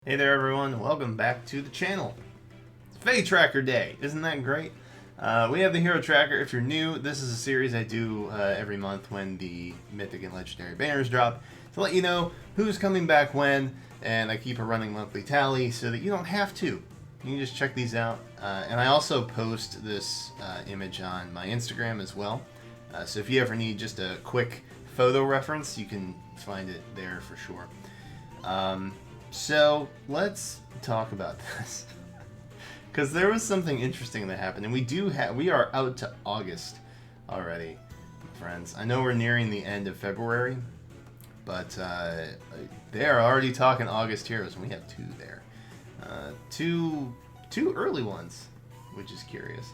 Hey there everyone, welcome back to the channel. It's FEH Tracker Day, isn't that great? We have the Hero Tracker. If you're new, this is a series I do every month when the Mythic and Legendary banners drop to let you know who's coming back when, and I keep a running monthly tally so that you don't have to. You can just check these out. And I also post this image on my Instagram as well. So if you ever need just a quick photo reference, you can find it there for sure. So let's talk about this because there was something interesting that happened, and we are out to August already, friends. I know we're nearing the end of February, but they are already talking August heroes, and we have two there, two early ones, which is curious.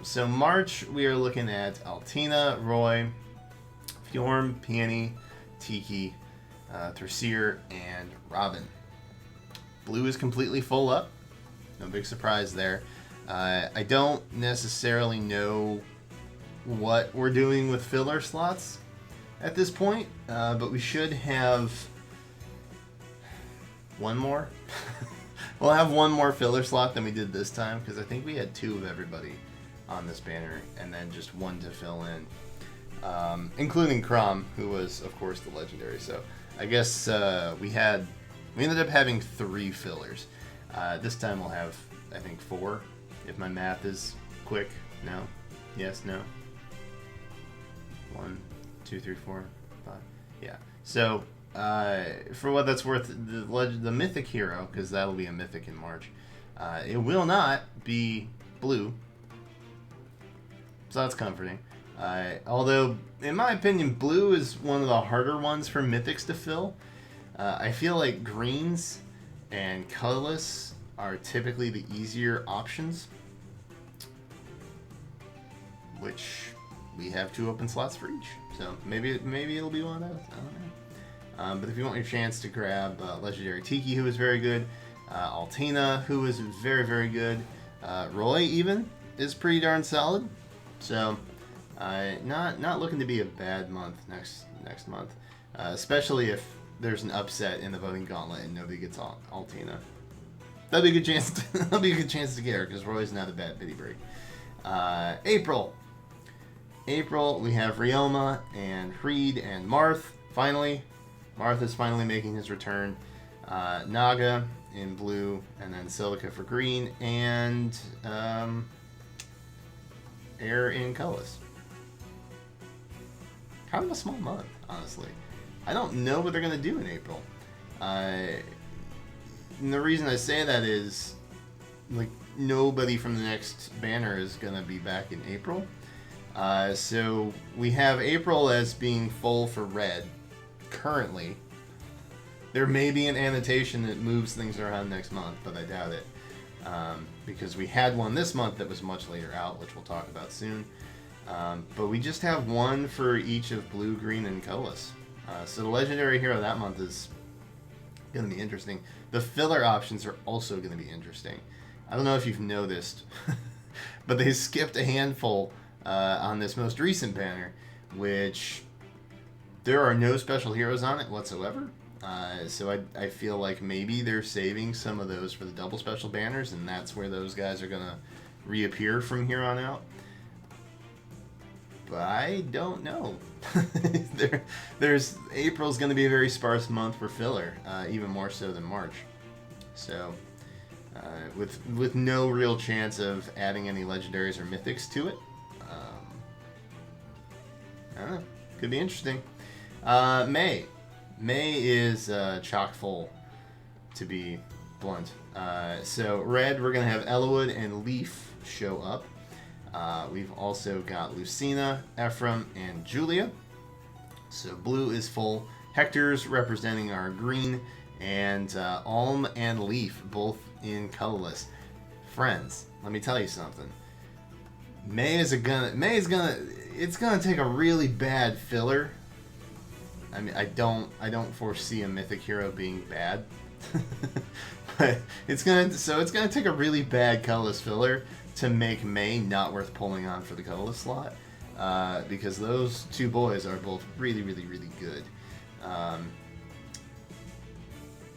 So March we are looking at Altina, Roy, Fjorm, Peony, Tiki, Thracier, and Robin. Blue is completely full up. No big surprise there. I don't necessarily know what we're doing with filler slots at this point, but we should have one more. We'll have one more filler slot than we did this time, because I think we had two of everybody on this banner, and then just one to fill in, including Crom, who was, of course, the legendary. So I guess we ended up having 3 fillers. This time we'll have, I think, 4, if my math is quick. No? Yes? No? 1, 2, 3, 4, 5. Yeah. So, for what that's worth, the Mythic hero, because that'll be a Mythic in March, it will not be blue. So that's comforting. Although, in my opinion, blue is one of the harder ones for Mythics to fill. I feel like greens and colorless are typically the easier options, which we have 2 open slots for each. So maybe it'll be one of those. I don't know. But if you want your chance to grab Legendary Tiki, who is very good, Altina, who is very, very good, Roy even is pretty darn solid. So not looking to be a bad month next month, especially if there's an upset in the voting gauntlet and nobody gets Altina. That'll be a good chance. That'll be a good chance to get her, because Roy's not a bad pity break. April, we have Ryoma and Reed and Marth. Finally, Marth is finally making his return. Naga in blue, and then Silica for green, and Air in colorless. Kind of a small month, honestly. I don't know what they're going to do in April. And the reason I say that is, like, nobody from the next banner is going to be back in April. So we have April as being full for red currently. There may be an annotation that moves things around next month, but I doubt it. Because we had one this month that was much later out, which we'll talk about soon. But we just have one for each of blue, green, and colorless. So the legendary hero that month is going to be interesting. The filler options are also going to be interesting. I don't know if you've noticed, but they skipped a handful on this most recent banner, which there are no special heroes on it whatsoever. So I feel like maybe they're saving some of those for the double special banners, and that's where those guys are going to reappear from here on out. But I don't know. April's going to be a very sparse month for filler, even more so than March. So, with no real chance of adding any legendaries or mythics to it, I don't know. Could be interesting. May is chock full, to be blunt. So red, we're going to have Elowood and Leaf show up. We've also got Lucina, Ephraim, and Julia. So blue is full. Hector's representing our green, and Alm and Leaf both in colorless. Friends, let me tell you something. It's gonna take a really bad filler. I mean, I don't foresee a Mythic hero being bad, but it's gonna take a really bad colorless filler to make May not worth pulling on for the colorless slot, because those 2 boys are both really, really, really good.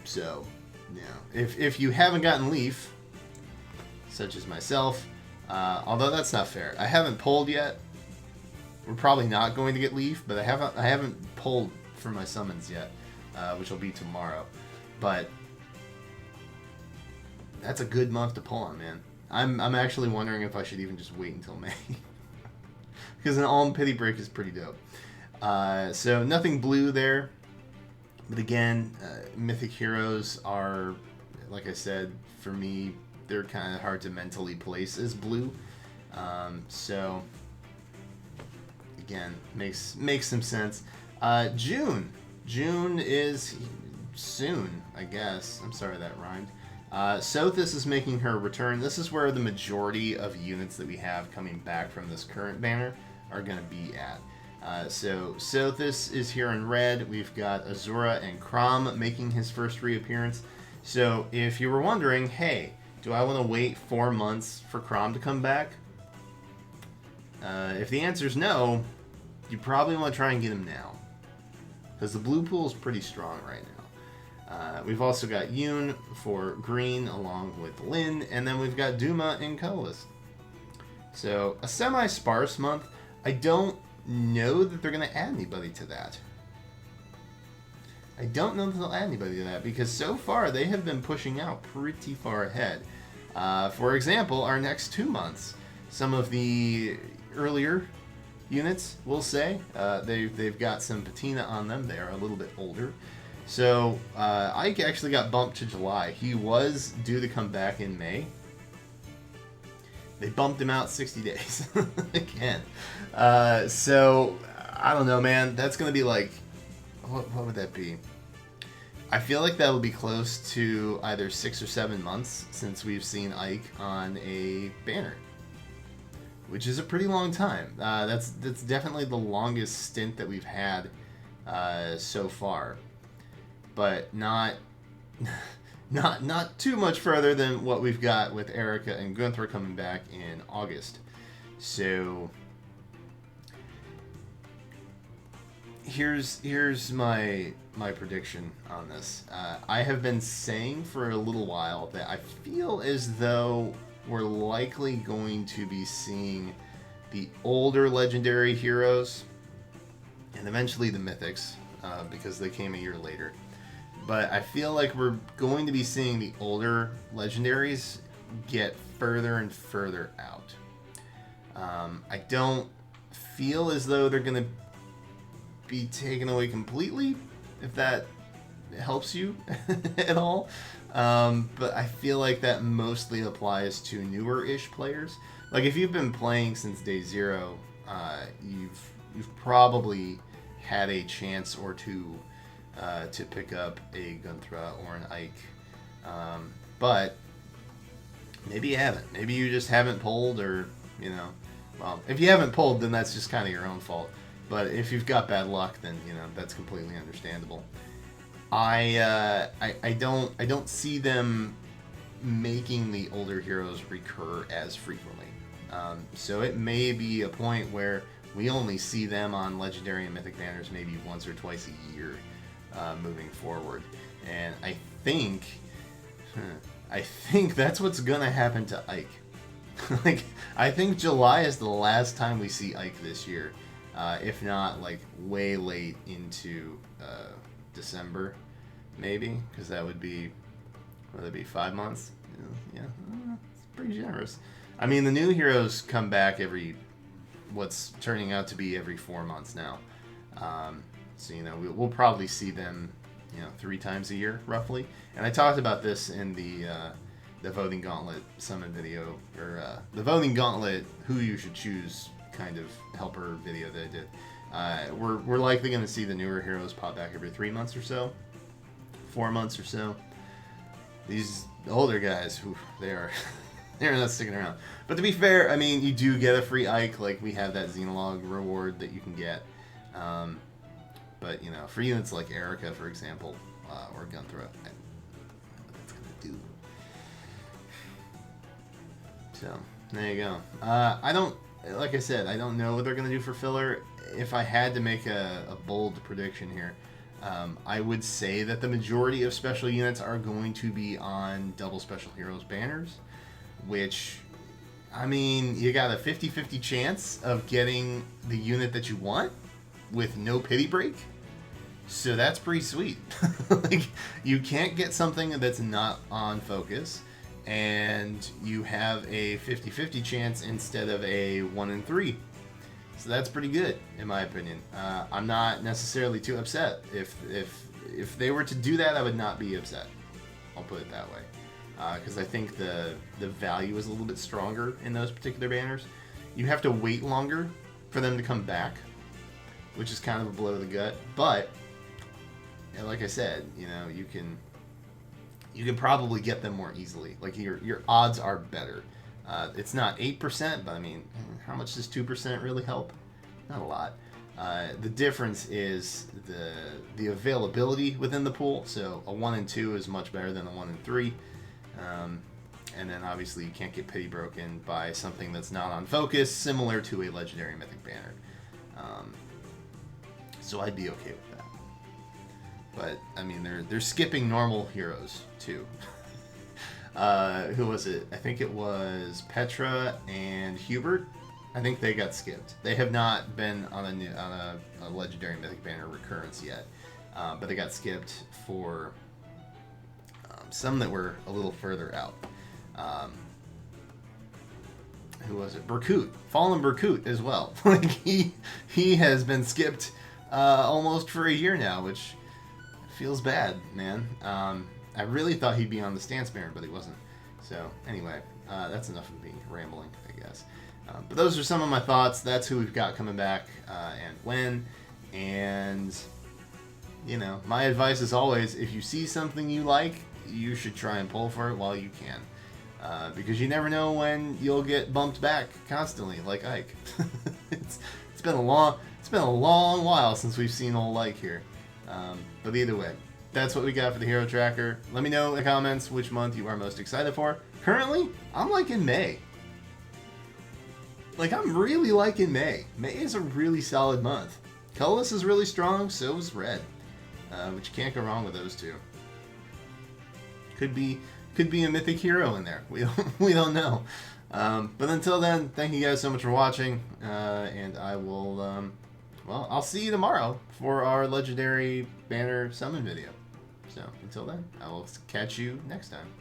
So you know, if you haven't gotten Leaf, such as myself, although that's not fair. I haven't pulled yet. We're probably not going to get Leaf, but I haven't pulled for my summons yet, which will be tomorrow. But that's a good month to pull on, man. I'm actually wondering if I should even just wait until May. Because an Alm Pity Break is pretty dope. So nothing blue there. But again, Mythic Heroes are, like I said, for me, they're kind of hard to mentally place as blue. So again, makes some sense. June is soon, I guess. I'm sorry that rhymed. Sothis is making her return. This is where the majority of units that we have coming back from this current banner are going to be at. So Sothis is here in red. We've got Azura and Crom making his first reappearance. So if you were wondering, hey, do I want to wait 4 months for Crom to come back? If the answer is no, you probably want to try and get him now. Because the blue pool is pretty strong right now. We've also got Yoon for green along with Lin, and then we've got Duma in colorless. So a semi-sparse month. I don't know that they're going to add anybody to that. I don't know that they'll add anybody to that because so far they have been pushing out pretty far ahead. For example, our next 2 months, some of the earlier units, we'll say, they've got some patina on them. They are a little bit older. So Ike actually got bumped to July. He was due to come back in May. They bumped him out 60 days again. So I don't know, man. That's gonna be like, what would that be? I feel like that will be close to either 6 or 7 months since we've seen Ike on a banner, which is a pretty long time. That's definitely the longest stint that we've had so far, but not too much further than what we've got with Erica and Gunther coming back in August. So here's my prediction on this. I have been saying for a little while that I feel as though we're likely going to be seeing the older legendary heroes and eventually the mythics because they came a year later. But I feel like we're going to be seeing the older legendaries get further and further out. I don't feel as though they're going to be taken away completely, if that helps you at all. But I feel like that mostly applies to newer-ish players. Like if you've been playing since day 0, you've probably had a chance or two to pick up a Gunthra or an Ike. But maybe you haven't. Maybe you just haven't pulled, or, you know, well, if you haven't pulled, then that's just kind of your own fault. But if you've got bad luck, then, you know, that's completely understandable. I don't see them making the older heroes recur as frequently. So it may be a point where we only see them on legendary and mythic banners maybe once or twice a year moving forward. And I think that's what's gonna happen to Ike. Like, I think July is the last time we see Ike this year. If not, like, way late into December, maybe, because that would be, 5 months? Yeah, it's pretty generous. I mean, the new heroes come back what's turning out to be every 4 months now. So, you know, we'll probably see them, 3 times a year, roughly. And I talked about this in the Voting Gauntlet summon video, or the Voting Gauntlet who you should choose kind of helper video that I did. We're likely going to see the newer heroes pop back every 3 months or so, 4 months or so. These older guys, they're not sticking around. But to be fair, I mean, you do get a free Ike. Like, we have that Xenolog reward that you can get. But, you know, for units like Erica, for example, or Gunthra, I don't know what that's going to do. So, there you go. Like I said, I don't know what they're going to do for filler. If I had to make a bold prediction here, I would say that the majority of special units are going to be on double special heroes banners, which, I mean, you got a 50-50 chance of getting the unit that you want with no pity break. So that's pretty sweet. Like, you can't get something that's not on focus, and you have a 50-50 chance instead of a 1 in 3. So that's pretty good, in my opinion. I'm not necessarily too upset. If they were to do that, I would not be upset. I'll put it that way. Because I think the value is a little bit stronger in those particular banners. You have to wait longer for them to come back, which is kind of a blow to the gut. But, yeah, like I said, you know, you can probably get them more easily. Like, your odds are better. It's not 8%, but I mean, how much does 2% really help? Not a lot. The difference is the availability within the pool. So a 1 in 2 is much better than a 1 in 3. And then obviously you can't get pity broken by something that's not on focus, similar to a legendary mythic banner. So I'd be okay with that. But I mean, they're skipping normal heroes too. Who was it? I think it was Petra and Hubert. I think they got skipped. They have not been on a legendary mythic banner recurrence yet, but they got skipped for some that were a little further out. Who was it? Berkut. Fallen Berkut as well. Like he has been skipped almost for a year now, which feels bad, man. I really thought he'd be on the stance banner, but he wasn't. So anyway, that's enough of me rambling, I guess. But those are some of my thoughts. That's who we've got coming back and when. And, you know, my advice is always, if you see something you like, you should try and pull for it while you can. Because you never know when you'll get bumped back constantly, like Ike. It's been a long while since we've seen old Ike here. But either way, that's what we got for the Hero Tracker. Let me know in the comments which month you are most excited for. Currently, I'm liking May. Like, I'm really liking May. May is a really solid month. Colorless is really strong, so is Red. Which you can't go wrong with those two. Could be a mythic hero in there. We don't know. But until then, thank you guys so much for watching, and I will. Well, I'll see you tomorrow for our legendary banner summon video. So until then, I will catch you next time.